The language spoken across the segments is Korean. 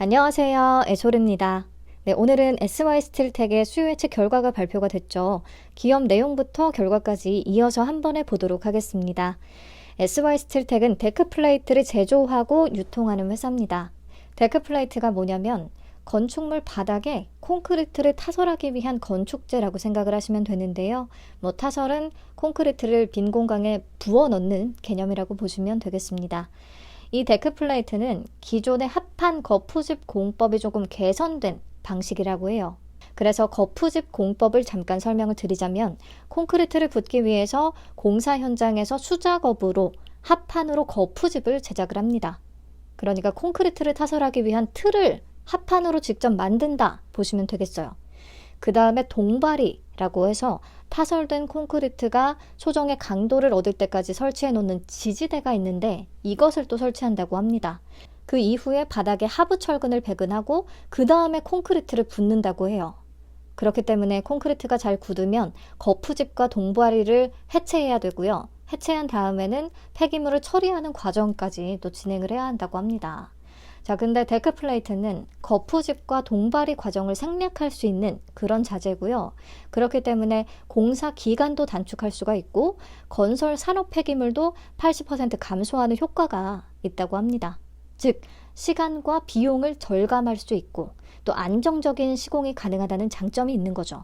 안녕하세요. 애솔입니다. 네, 오늘은 SY스틸텍의 수요 예측 결과가 발표가 됐죠. 기업 내용부터 결과까지 이어서 한 번에 보도록 하겠습니다. SY스틸텍은 데크플레이트를 제조하고 유통하는 회사입니다. 데크플레이트가 뭐냐면 건축물 바닥에 콘크리트를 타설하기 위한 건축재라고 생각을 하시면 되는데요. 타설은 콘크리트를 빈 공간에 부어 넣는 개념이라고 보시면 되겠습니다. 이 데크플레이트는 기존의 합판 거푸집 공법이 조금 개선된 방식이라고 해요. 그래서 거푸집 공법을 잠깐 설명을 드리자면 콘크리트를 붓기 위해서 공사 현장에서 수작업으로 합판으로 거푸집을 제작을 합니다. 그러니까 콘크리트를 타설하기 위한 틀을 합판으로 직접 만든다 보시면 되겠어요. 그 다음에 동바리라고 해서 타설된 콘크리트가 소정의 강도를 얻을 때까지 설치해 놓는 지지대가 있는데 이것을 또 설치한다고 합니다. 그 이후에 바닥에 하부 철근을 배근하고 그 다음에 콘크리트를 붓는다고 해요. 그렇기 때문에 콘크리트가 잘 굳으면 거푸집과 동바리를 해체해야 되고요. 해체한 다음에는 폐기물을 처리하는 과정까지 또 진행을 해야 한다고 합니다. 자, 근데 데크플레이트는 거푸집과 동바리 과정을 생략할 수 있는 그런 자재고요. 그렇기 때문에 공사 기간도 단축할 수가 있고 건설 산업 폐기물도 80% 감소하는 효과가 있다고 합니다. 즉, 시간과 비용을 절감할 수 있고 또 안정적인 시공이 가능하다는 장점이 있는 거죠.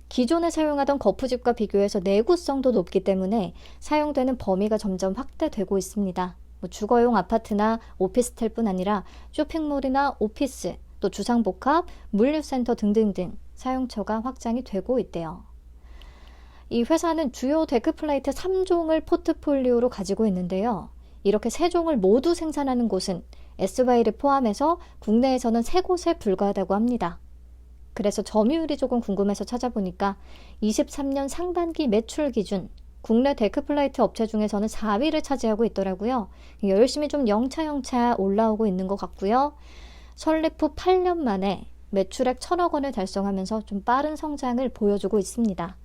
기존에 사용하던 거푸집과 비교해서 내구성도 높기 때문에 사용되는 범위가 점점 확대되고 있습니다. 주거용 아파트나 오피스텔뿐 아니라 쇼핑몰이나 오피스, 또 주상복합, 물류센터 등등등 사용처가 확장이 되고 있대요. 이 회사는 주요 데크플레이트 3종을 포트폴리오로 가지고 있는데요. 이렇게 3종을 모두 생산하는 곳은 SY를 포함해서 국내에서는 3곳에 불과하다고 합니다. 그래서 점유율이 조금 궁금해서 찾아보니까 23년 상반기 매출 기준 국내 데크플레이트 업체 중에서는 4위를 차지하고 있더라고요. 열심히 좀 영차영차 올라오고 있는 것 같고요. 설립 후 8년 만에 매출액 1,000억 원을 달성하면서 좀 빠른 성장을 보여주고 있습니다.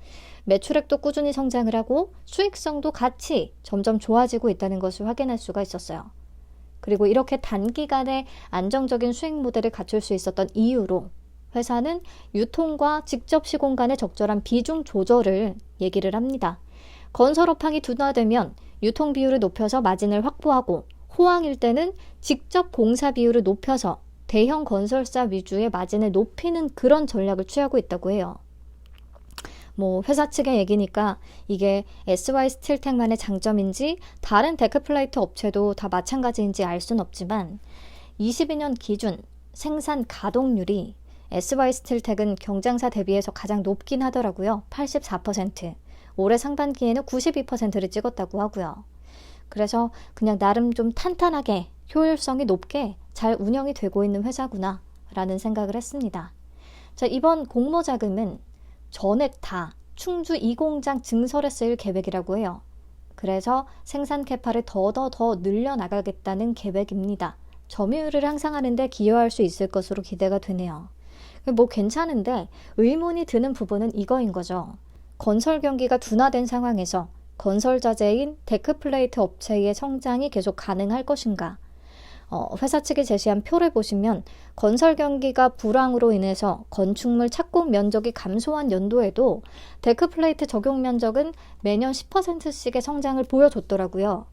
매출액도 꾸준히 성장을 하고 수익성도 같이 점점 좋아지고 있다는 것을 확인할 수가 있었어요. 그리고 이렇게 단기간에 안정적인 수익 모델을 갖출 수 있었던 이유로 회사는 유통과 직접 시공 간의 적절한 비중 조절을 얘기를 합니다. 건설 업황이 둔화되면 유통 비율을 높여서 마진을 확보하고 호황일 때는 직접 공사 비율을 높여서 대형 건설사 위주의 마진을 높이는 그런 전략을 취하고 있다고 해요. 회사 측의 얘기니까 이게 SY스틸텍만의 장점인지 다른 데크플레이트 업체도 다 마찬가지인지 알 수는 없지만 22년 기준 생산 가동률이 SY스틸텍은 경쟁사 대비해서 가장 높긴 하더라고요. 84%. 올해 상반기에는 92%를 찍었다고 하고요. 그래서 그냥 나름 좀 탄탄하게 효율성이 높게 잘 운영이 되고 있는 회사구나 라는 생각을 했습니다. 자, 이번 공모 자금은 전액 다 충주 2공장 증설에 쓰일 계획이라고 해요. 그래서 생산 캐파를 더 늘려나가겠다는 계획입니다. 점유율을 향상하는 데 기여할 수 있을 것으로 기대가 되네요. 괜찮은데 의문이 드는 부분은 이거인 거죠. 건설 경기가 둔화된 상황에서 건설 자재인 데크플레이트 업체의 성장이 계속 가능할 것인가? 회사 측이 제시한 표를 보시면 건설 경기가 불황으로 인해서 건축물 착공 면적이 감소한 연도에도 데크플레이트 적용 면적은 매년 10%씩의 성장을 보여줬더라고요.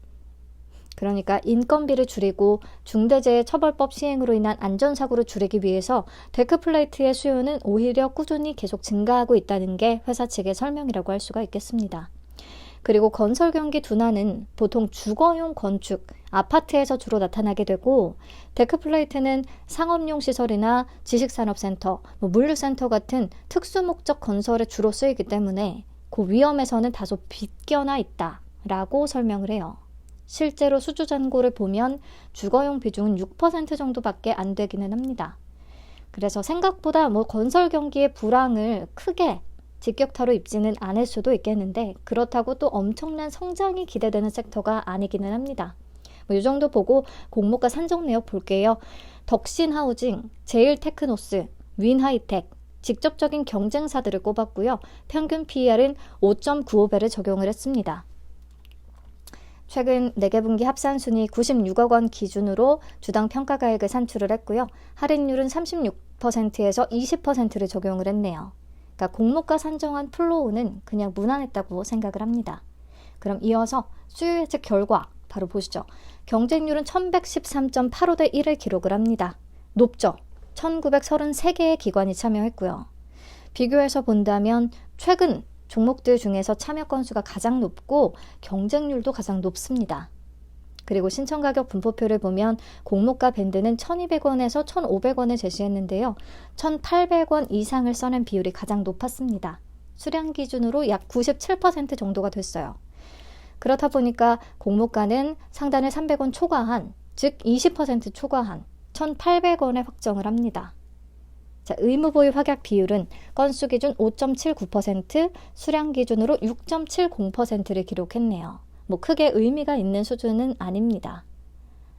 그러니까 인건비를 줄이고 중대재해처벌법 시행으로 인한 안전사고를 줄이기 위해서 데크플레이트의 수요는 오히려 꾸준히 계속 증가하고 있다는 게 회사 측의 설명이라고 할 수가 있겠습니다. 그리고 건설 경기 둔화는 보통 주거용 건축, 아파트에서 주로 나타나게 되고 데크플레이트는 상업용 시설이나 지식산업센터, 물류센터 같은 특수목적 건설에 주로 쓰이기 때문에 그 위험에서는 다소 빗겨나 있다라고 설명을 해요. 실제로 수주 잔고를 보면 주거용 비중은 6% 정도밖에 안 되기는 합니다. 그래서 생각보다 건설 경기의 불황을 크게 직격타로 입지는 않을 수도 있겠는데 그렇다고 또 엄청난 성장이 기대되는 섹터가 아니기는 합니다. 이 정도 보고 공모가 산정 내역 볼게요. 덕신하우징, 제일테크노스, 윈하이텍, 직접적인 경쟁사들을 꼽았고요. 평균 PER은 5.95배를 적용을 했습니다. 최근 4개 분기 합산 순위 96억 원 기준으로 주당 평가가액을 산출을 했고요. 할인율은 36%에서 20%를 적용을 했네요. 그러니까 공모가 산정한 플로우는 그냥 무난했다고 생각을 합니다. 그럼 이어서 수요 예측 결과 바로 보시죠. 경쟁률은 1113.85대 1을 기록을 합니다. 높죠? 1933개의 기관이 참여했고요. 비교해서 본다면 최근 종목들 중에서 참여 건수가 가장 높고 경쟁률도 가장 높습니다. 그리고 신청가격 분포표를 보면 공모가 밴드는 1,200원에서 1,500원을 제시했는데요. 1,800원 이상을 써낸 비율이 가장 높았습니다. 수량 기준으로 약 97% 정도가 됐어요. 그렇다 보니까 공모가는 상단을 300원 초과한, 즉 20% 초과한 1,800원에 확정을 합니다. 자, 의무보유 확약 비율은 건수 기준 5.79%, 수량 기준으로 6.70%를 기록했네요. 뭐 크게 의미가 있는 수준은 아닙니다.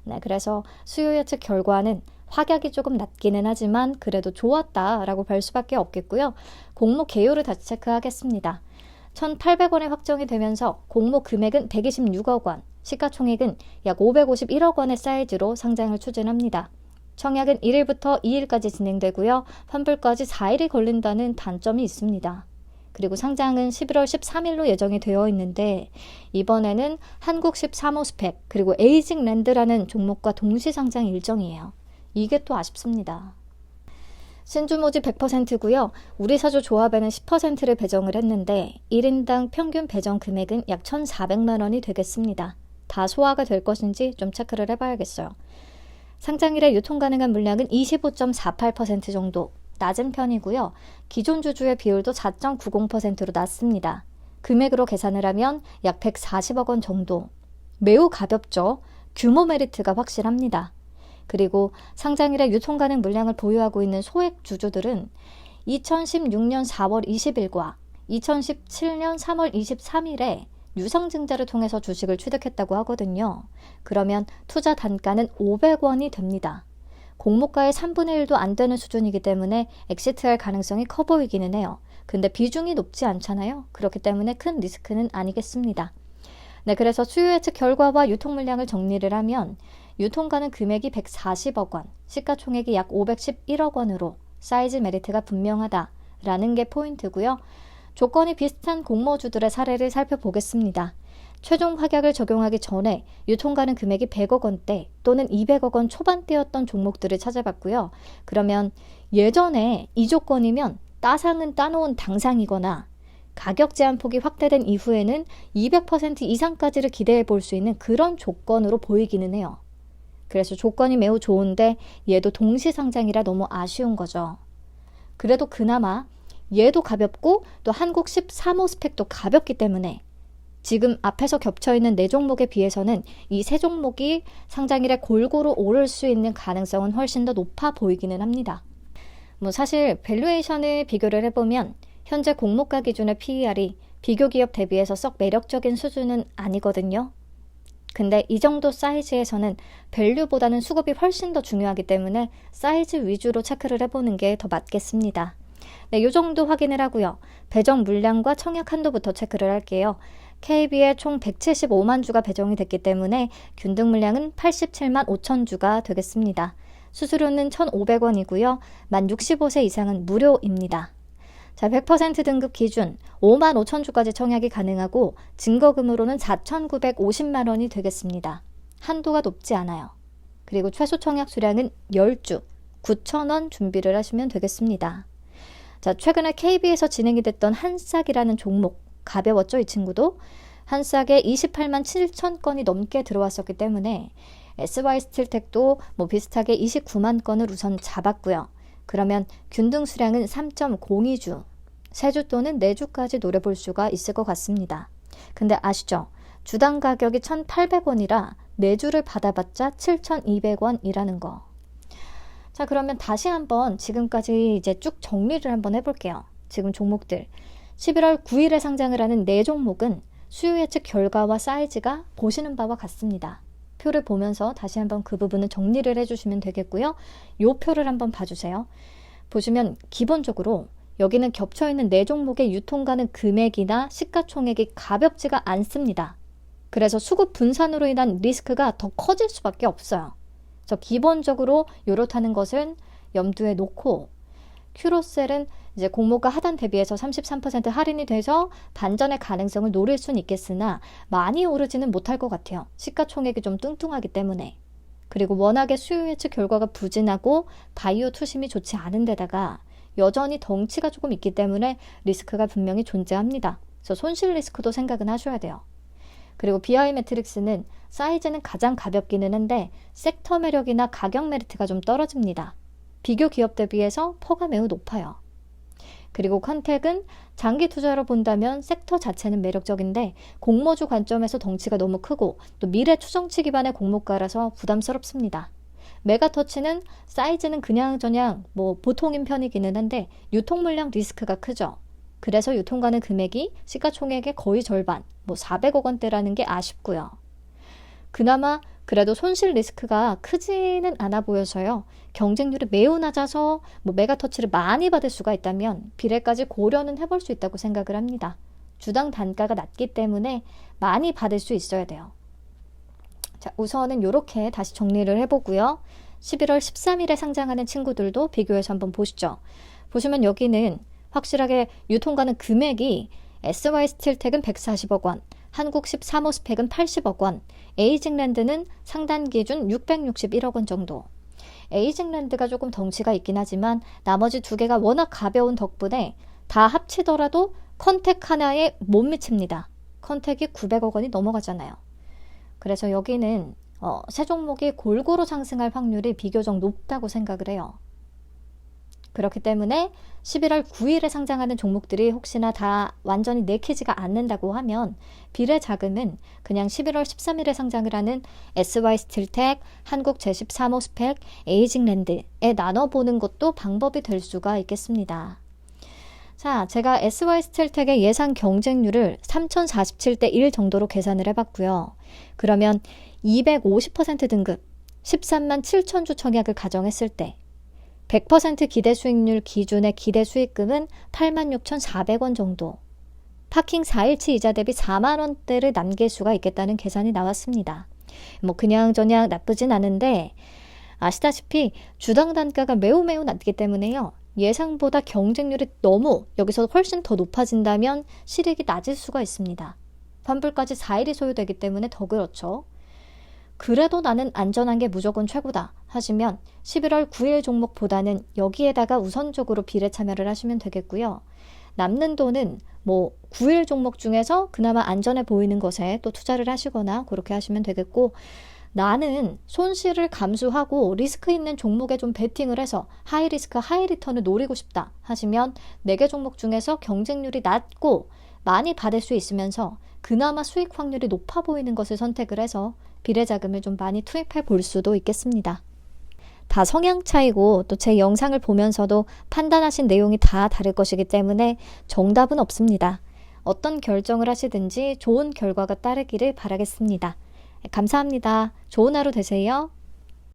네, 그래서 수요 예측 결과는 확약이 조금 낮기는 하지만 그래도 좋았다라고 볼 수밖에 없겠고요. 공모 개요를 다시 체크하겠습니다. 1,800원에 확정이 되면서 공모 금액은 126억 원, 시가총액은 약 551억 원의 사이즈로 상장을 추진합니다. 청약은 1일부터 2일까지 진행되고요. 환불까지 4일이 걸린다는 단점이 있습니다. 그리고 상장은 11월 13일로 예정이 되어 있는데 이번에는 한국 13호 스펙 그리고 에이징랜드라는 종목과 동시 상장 일정이에요. 이게 또 아쉽습니다. 신주 모집 100%고요. 우리사주 조합에는 10%를 배정을 했는데 1인당 평균 배정 금액은 약 1,400만 원이 되겠습니다. 다 소화가 될 것인지 좀 체크를 해봐야겠어요. 상장일에 유통 가능한 물량은 25.48% 정도 낮은 편이고요. 기존 주주의 비율도 4.90%로 낮습니다. 금액으로 계산을 하면 약 140억 원 정도. 매우 가볍죠. 규모 메리트가 확실합니다. 그리고 상장일에 유통 가능 물량을 보유하고 있는 소액 주주들은 2016년 4월 20일과 2017년 3월 23일에 유상증자를 통해서 주식을 취득했다고 하거든요. 그러면 투자 단가는 500원이 됩니다. 공모가의 3분의 1도 안 되는 수준이기 때문에 엑시트할 가능성이 커 보이기는 해요. 근데 비중이 높지 않잖아요. 그렇기 때문에 큰 리스크는 아니겠습니다. 네, 그래서 수요 예측 결과와 유통 물량을 정리를 하면 유통가는 금액이 140억 원, 시가총액이 약 511억 원으로 사이즈 메리트가 분명하다라는 게 포인트고요. 조건이 비슷한 공모주들의 사례를 살펴보겠습니다. 최종 확약을 적용하기 전에 유통가능 금액이 100억 원대 또는 200억 원 초반대였던 종목들을 찾아봤고요. 그러면 예전에 이 조건이면 따상은 따놓은 당상이거나 가격 제한폭이 확대된 이후에는 200% 이상까지를 기대해 볼 수 있는 그런 조건으로 보이기는 해요. 그래서 조건이 매우 좋은데 얘도 동시상장이라 너무 아쉬운 거죠. 그래도 그나마 얘도 가볍고 또 한국 13호 스펙도 가볍기 때문에 지금 앞에서 겹쳐있는 4종목에 비해서는 이 3종목이 상장일에 골고루 오를 수 있는 가능성은 훨씬 더 높아 보이기는 합니다. 뭐 사실 밸류에이션을 비교를 해보면 현재 공모가 기준의 PER이 비교 기업 대비해서 썩 매력적인 수준은 아니거든요. 근데 이 정도 사이즈에서는 밸류보다는 수급이 훨씬 더 중요하기 때문에 사이즈 위주로 체크를 해보는 게 더 맞겠습니다. 네, 이 정도 확인을 하고요. 배정 물량과 청약 한도부터 체크를 할게요. KB에 총 175만 주가 배정이 됐기 때문에 균등 물량은 87만 5천 주가 되겠습니다. 수수료는 1,500원이고요. 만 65세 이상은 무료입니다. 자, 100% 등급 기준 5만 5천 주까지 청약이 가능하고 증거금으로는 4,950만 원이 되겠습니다. 한도가 높지 않아요. 그리고 최소 청약 수량은 10주, 9,000원 준비를 하시면 되겠습니다. 자, 최근에 KB에서 진행이 됐던 한싹이라는 종목, 가벼웠죠, 이 친구도? 한싹에 28만 7천 건이 넘게 들어왔었기 때문에 SY스틸텍도 뭐 비슷하게 29만 건을 우선 잡았고요. 그러면 균등 수량은 3.02주, 3주 또는 4주까지 노려볼 수가 있을 것 같습니다. 근데 아시죠? 주당 가격이 1,800원이라 4주를 받아봤자 7,200원이라는 거. 자, 그러면 다시 한번 지금까지 이제 쭉 정리를 한번 해볼게요. 지금 종목들. 11월 9일에 상장을 하는 4종목은 수요 예측 결과와 사이즈가 보시는 바와 같습니다. 표를 보면서 다시 한번 그 부분은 정리를 해주시면 되겠고요. 이 표를 한번 봐주세요. 보시면 기본적으로 여기는 겹쳐있는 4종목의 유통 가능 금액이나 시가총액이 가볍지가 않습니다. 그래서 수급 분산으로 인한 리스크가 더 커질 수밖에 없어요. 그래서 기본적으로 요렇다는 것은 염두에 놓고 큐로셀은 이제 공모가 하단 대비해서 33% 할인이 돼서 반전의 가능성을 노릴 수는 있겠으나 많이 오르지는 못할 것 같아요. 시가총액이 좀 뚱뚱하기 때문에. 그리고 워낙에 수요 예측 결과가 부진하고 바이오 투심이 좋지 않은 데다가 여전히 덩치가 조금 있기 때문에 리스크가 분명히 존재합니다. 그래서 손실 리스크도 생각은 하셔야 돼요. 그리고 BI 매트릭스는 사이즈는 가장 가볍기는 한데 섹터 매력이나 가격 메리트가 좀 떨어집니다. 비교 기업 대비해서 퍼가 매우 높아요. 그리고 컨택은 장기 투자로 본다면 섹터 자체는 매력적인데 공모주 관점에서 덩치가 너무 크고 또 미래 추정치 기반의 공모가라서 부담스럽습니다. 메가터치는 사이즈는 그냥저냥 보통인 편이기는 한데 유통 물량 리스크가 크죠. 그래서 유통가는 금액이 시가총액의 거의 절반, 400억 원대라는 게 아쉽고요. 그나마 그래도 손실 리스크가 크지는 않아 보여서요. 경쟁률이 매우 낮아서 메가터치를 많이 받을 수가 있다면 비례까지 고려는 해볼 수 있다고 생각을 합니다. 주당 단가가 낮기 때문에 많이 받을 수 있어야 돼요. 자, 우선은 이렇게 다시 정리를 해보고요. 11월 13일에 상장하는 친구들도 비교해서 한번 보시죠. 보시면 여기는 확실하게 유통가는 금액이 SY스틸텍은 140억 원, 한국 13호 스펙은 80억 원, 에이징랜드는 상단 기준 661억 원 정도. 에이징랜드가 조금 덩치가 있긴 하지만 나머지 두 개가 워낙 가벼운 덕분에 다 합치더라도 컨택 하나에 못 미칩니다. 컨택이 900억 원이 넘어가잖아요. 그래서 여기는 세 종목이 골고루 상승할 확률이 비교적 높다고 생각을 해요. 그렇기 때문에 11월 9일에 상장하는 종목들이 혹시나 다 완전히 내키지가 않는다고 하면 비례 자금은 그냥 11월 13일에 상장을 하는 SY스틸텍, 한국 제13호 스펙, 에이징랜드에 나눠보는 것도 방법이 될 수가 있겠습니다. 자, 제가 SY스틸텍의 예상 경쟁률을 3047대 1 정도로 계산을 해봤고요. 그러면 250% 등급 13만 7천 주 청약을 가정했을 때 100% 기대 수익률 기준의 기대 수익금은 86,400원 정도. 파킹 4일치 이자 대비 4만 원대를 남길 수가 있겠다는 계산이 나왔습니다. 그냥저냥 나쁘진 않은데 아시다시피 주당 단가가 매우 낮기 때문에요. 예상보다 경쟁률이 너무 여기서 훨씬 더 높아진다면 실익이 낮을 수가 있습니다. 환불까지 4일이 소요되기 때문에 더 그렇죠. 그래도 나는 안전한 게 무조건 최고다 하시면 11월 9일 종목보다는 여기에다가 우선적으로 비례 참여를 하시면 되겠고요. 남는 돈은 9일 종목 중에서 그나마 안전해 보이는 것에 또 투자를 하시거나 그렇게 하시면 되겠고, 나는 손실을 감수하고 리스크 있는 종목에 좀 베팅을 해서 하이 리스크 하이 리턴을 노리고 싶다 하시면 4개 종목 중에서 경쟁률이 낮고 많이 받을 수 있으면서 그나마 수익 확률이 높아 보이는 것을 선택을 해서 비례자금을 좀 많이 투입해 볼 수도 있겠습니다. 다 성향 차이고 또 제 영상을 보면서도 판단하신 내용이 다 다를 것이기 때문에 정답은 없습니다. 어떤 결정을 하시든지 좋은 결과가 따르기를 바라겠습니다. 감사합니다. 좋은 하루 되세요.